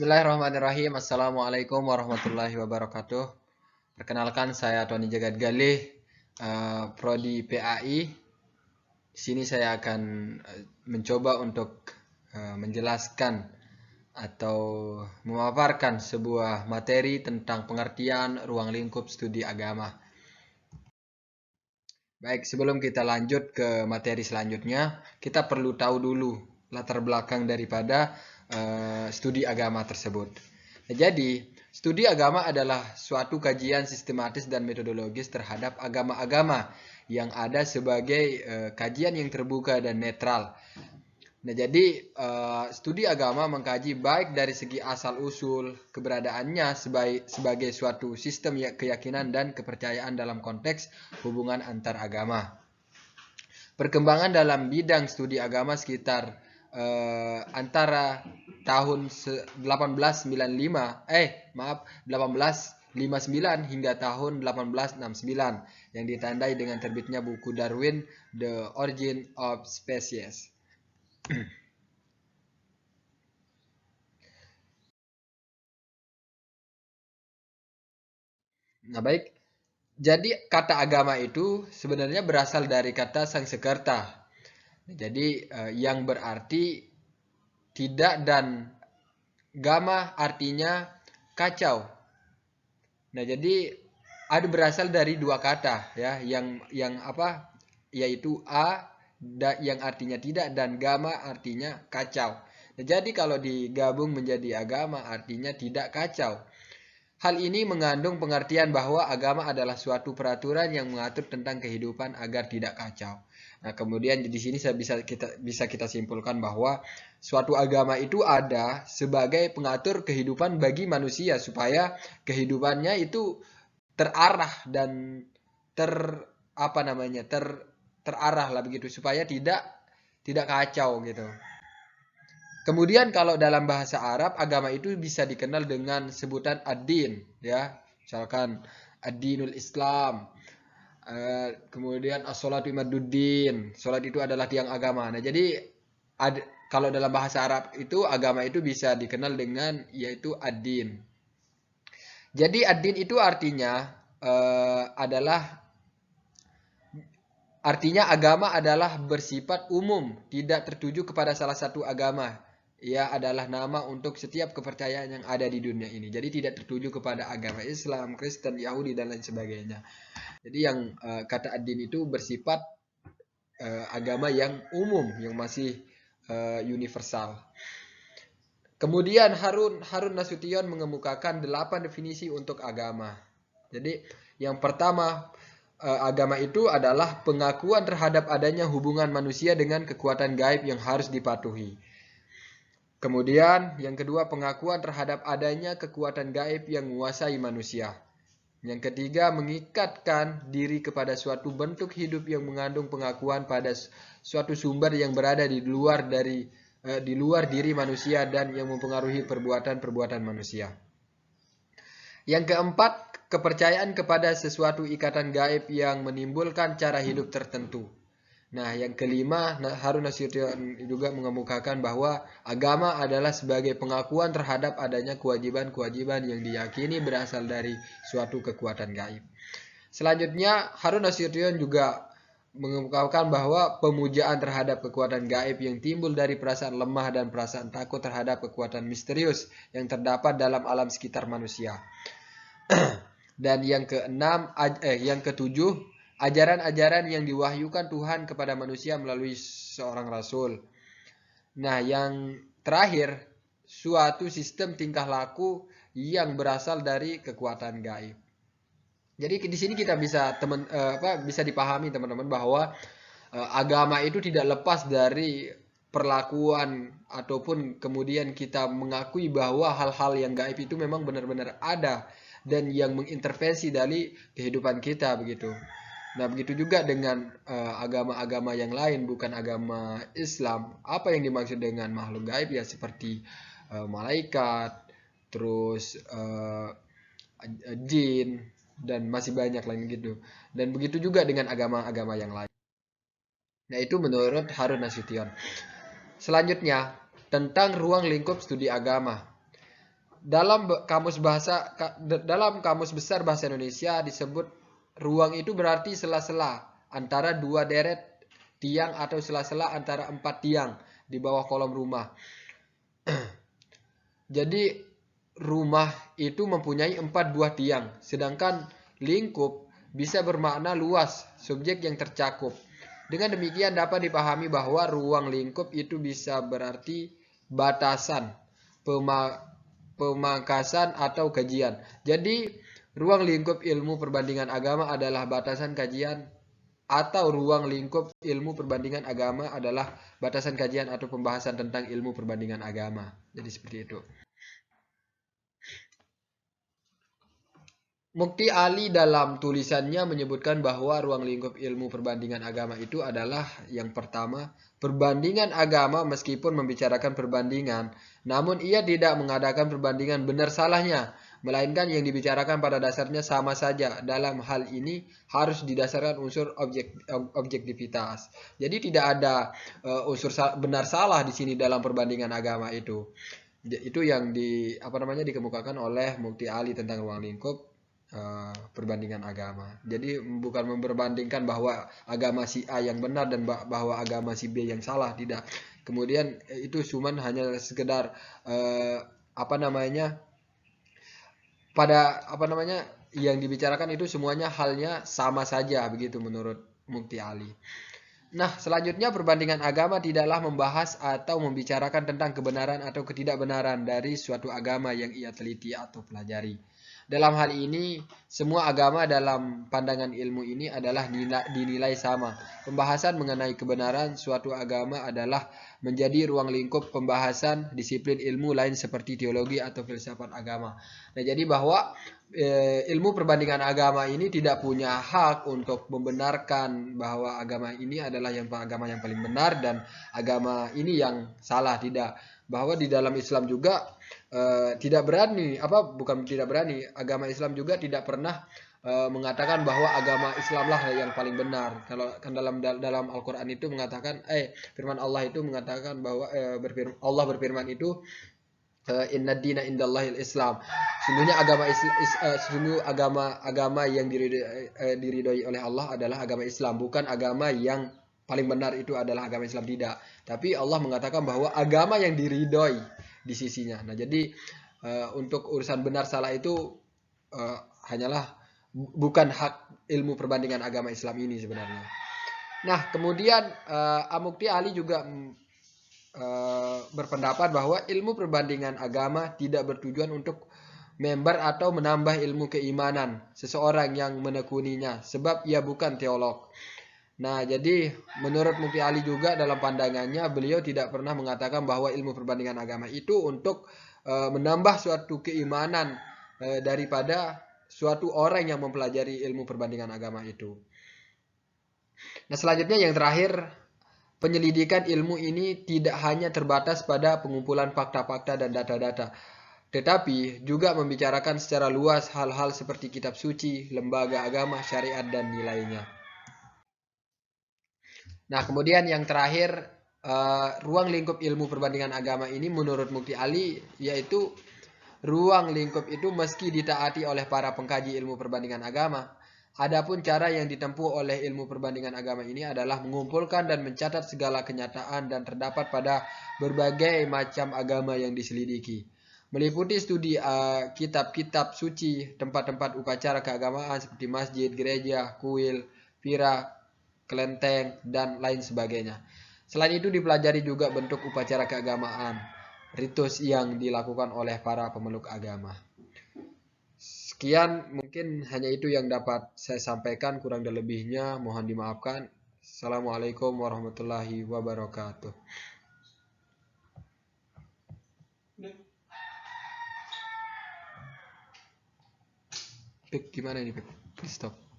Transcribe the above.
Bismillahirrahmanirrahim. Assalamualaikum warahmatullahi wabarakatuh. Perkenalkan, saya Tony Jagat Galih, Prodi PAI. Di sini saya akan mencoba untuk menjelaskan atau memaparkan sebuah materi tentang pengertian ruang lingkup studi agama. Baik, sebelum kita lanjut ke materi selanjutnya, kita perlu tahu dulu latar belakang daripada studi agama tersebut. Nah, jadi, studi agama adalah suatu kajian sistematis dan metodologis terhadap agama-agama yang ada sebagai kajian yang terbuka dan netral. Nah, jadi studi agama mengkaji baik dari segi asal-usul keberadaannya sebagai suatu sistem keyakinan dan kepercayaan dalam konteks hubungan antar agama. Perkembangan dalam bidang studi agama sekitar antara tahun 1859 hingga tahun 1869 yang ditandai dengan terbitnya buku Darwin, The Origin of Species. Nah, baik. Jadi kata agama itu sebenarnya berasal dari kata Sanskerta. Jadi yang berarti tidak, dan gama artinya kacau. Nah, jadi ada berasal dari dua kata ya, yang apa? Yaitu yang artinya tidak dan gama artinya kacau. Nah, jadi kalau digabung menjadi agama artinya tidak kacau. Hal ini mengandung pengertian bahwa agama adalah suatu peraturan yang mengatur tentang kehidupan agar tidak kacau. Nah, kemudian di sini bisa kita simpulkan bahwa suatu agama itu ada sebagai pengatur kehidupan bagi manusia supaya kehidupannya itu terarah dan ter apa namanya terarah lah begitu, supaya tidak kacau gitu. Kemudian kalau dalam bahasa Arab, agama itu bisa dikenal dengan sebutan ad-din, ya. Misalkan ad-dinul Islam. Kemudian as-sholatu imaduddin. Salat itu adalah tiang agama. Nah, jadi kalau dalam bahasa Arab itu agama itu bisa dikenal dengan yaitu ad-din. Jadi ad-din itu artinya agama adalah bersifat umum, tidak tertuju kepada salah satu agama. Ia adalah nama untuk setiap kepercayaan yang ada di dunia ini. Jadi tidak tertuju kepada agama Islam, Kristen, Yahudi, dan lain sebagainya. Jadi yang kata ad-din itu bersifat agama yang umum, yang masih universal. Kemudian Harun Nasution mengemukakan 8 definisi untuk agama. Jadi yang pertama, agama itu adalah pengakuan terhadap adanya hubungan manusia dengan kekuatan gaib yang harus dipatuhi. Kemudian yang kedua, pengakuan terhadap adanya kekuatan gaib yang menguasai manusia. Yang ketiga, mengikatkan diri kepada suatu bentuk hidup yang mengandung pengakuan pada suatu sumber yang berada di luar diri manusia dan yang mempengaruhi perbuatan-perbuatan manusia. Yang keempat, kepercayaan kepada sesuatu ikatan gaib yang menimbulkan cara hidup tertentu. Nah, yang kelima, Harun Nasution juga mengemukakan bahwa agama adalah sebagai pengakuan terhadap adanya kewajiban-kewajiban yang diyakini berasal dari suatu kekuatan gaib. Selanjutnya, Harun Nasution juga mengemukakan bahwa pemujaan terhadap kekuatan gaib yang timbul dari perasaan lemah dan perasaan takut terhadap kekuatan misterius yang terdapat dalam alam sekitar manusia. Dan yang ketujuh, ajaran-ajaran yang diwahyukan Tuhan kepada manusia melalui seorang rasul. Nah, yang terakhir, suatu sistem tingkah laku yang berasal dari kekuatan gaib. Jadi di sini kita bisa dipahami teman-teman bahwa agama itu tidak lepas dari perlakuan ataupun kemudian kita mengakui bahwa hal-hal yang gaib itu memang benar-benar ada dan yang mengintervensi dari kehidupan kita begitu. Nah, begitu juga dengan agama-agama yang lain, bukan agama Islam. Apa yang dimaksud dengan makhluk gaib ya seperti malaikat, terus jin, dan masih banyak lain gitu. Dan begitu juga dengan agama-agama yang lain. Nah, itu menurut Harun Nasution. Selanjutnya, tentang ruang lingkup studi agama. dalam kamus besar bahasa Indonesia disebut ruang itu berarti sela-sela antara dua deret tiang atau sela-sela antara 4 tiang di bawah kolom rumah. Jadi rumah itu mempunyai 4 buah tiang, sedangkan lingkup bisa bermakna luas, subjek yang tercakup. Dengan demikian dapat dipahami bahwa ruang lingkup itu bisa berarti batasan, pemangkasan atau kajian. Jadi ruang lingkup ilmu perbandingan agama adalah batasan kajian, atau ruang lingkup ilmu perbandingan agama adalah batasan kajian atau pembahasan tentang ilmu perbandingan agama. Jadi seperti itu. Mukti Ali dalam tulisannya menyebutkan bahwa ruang lingkup ilmu perbandingan agama itu adalah yang pertama, perbandingan agama meskipun membicarakan perbandingan, namun ia tidak mengadakan perbandingan benar salahnya, melainkan yang dibicarakan pada dasarnya sama saja. Dalam hal ini harus didasarkan unsur objektivitas. Jadi tidak ada unsur benar salah di sini dalam perbandingan agama itu. Itu yang dikemukakan oleh Mukti Ali tentang ruang lingkup perbandingan agama. Jadi bukan memperbandingkan bahwa agama si A yang benar dan bahwa agama si B yang salah, tidak. Kemudian itu cuman hanya sekedar yang dibicarakan itu semuanya halnya sama saja, begitu menurut Mukti Ali. Nah, selanjutnya perbandingan agama tidaklah membahas atau membicarakan tentang kebenaran atau ketidakbenaran dari suatu agama yang ia teliti atau pelajari. Dalam hal ini, semua agama dalam pandangan ilmu ini adalah dinilai sama. Pembahasan mengenai kebenaran suatu agama adalah menjadi ruang lingkup pembahasan disiplin ilmu lain seperti teologi atau filsafat agama. Nah, jadi bahwa ilmu perbandingan agama ini tidak punya hak untuk membenarkan bahwa agama ini adalah agama yang paling benar dan agama ini yang salah, tidak. Bahwa di dalam Islam juga agama Islam juga tidak pernah mengatakan bahwa agama Islamlah yang paling benar. Kalau kan dalam Al-Qur'an itu mengatakan firman Allah itu mengatakan bahwa Allah berfirman itu inna dina indallahil Islam. Sesungguhnya agama yang diridhoi oleh Allah adalah agama Islam, bukan agama yang paling benar itu adalah agama Islam, tidak. Tapi Allah mengatakan bahwa agama yang diridhoi di sisinya. Nah, jadi untuk urusan benar salah itu hanyalah bukan hak ilmu perbandingan agama Islam ini sebenarnya. Nah, kemudian Mukti Ali juga berpendapat bahwa ilmu perbandingan agama tidak bertujuan untuk member atau menambah ilmu keimanan seseorang yang menekuninya, sebab ia bukan teolog. Nah, jadi menurut Mukti Ali juga dalam pandangannya, beliau tidak pernah mengatakan bahwa ilmu perbandingan agama itu untuk menambah suatu keimanan daripada suatu orang yang mempelajari ilmu perbandingan agama itu. Nah, selanjutnya yang terakhir, penyelidikan ilmu ini tidak hanya terbatas pada pengumpulan fakta-fakta dan data-data, tetapi juga membicarakan secara luas hal-hal seperti kitab suci, lembaga agama, syariat, dan nilainya. Nah, kemudian yang terakhir, ruang lingkup ilmu perbandingan agama ini menurut Mukti Ali yaitu ruang lingkup itu meski ditaati oleh para pengkaji ilmu perbandingan agama, adapun cara yang ditempuh oleh ilmu perbandingan agama ini adalah mengumpulkan dan mencatat segala kenyataan dan terdapat pada berbagai macam agama yang diselidiki, meliputi studi kitab-kitab suci, tempat-tempat upacara keagamaan seperti masjid, gereja, kuil, vira, kelenteng, dan lain sebagainya. Selain itu dipelajari juga bentuk upacara keagamaan, ritus yang dilakukan oleh para pemeluk agama. Sekian, mungkin hanya itu yang dapat saya sampaikan, kurang dan lebihnya mohon dimaafkan. Assalamualaikum warahmatullahi wabarakatuh. Pik, gimana ini Pik? Stop.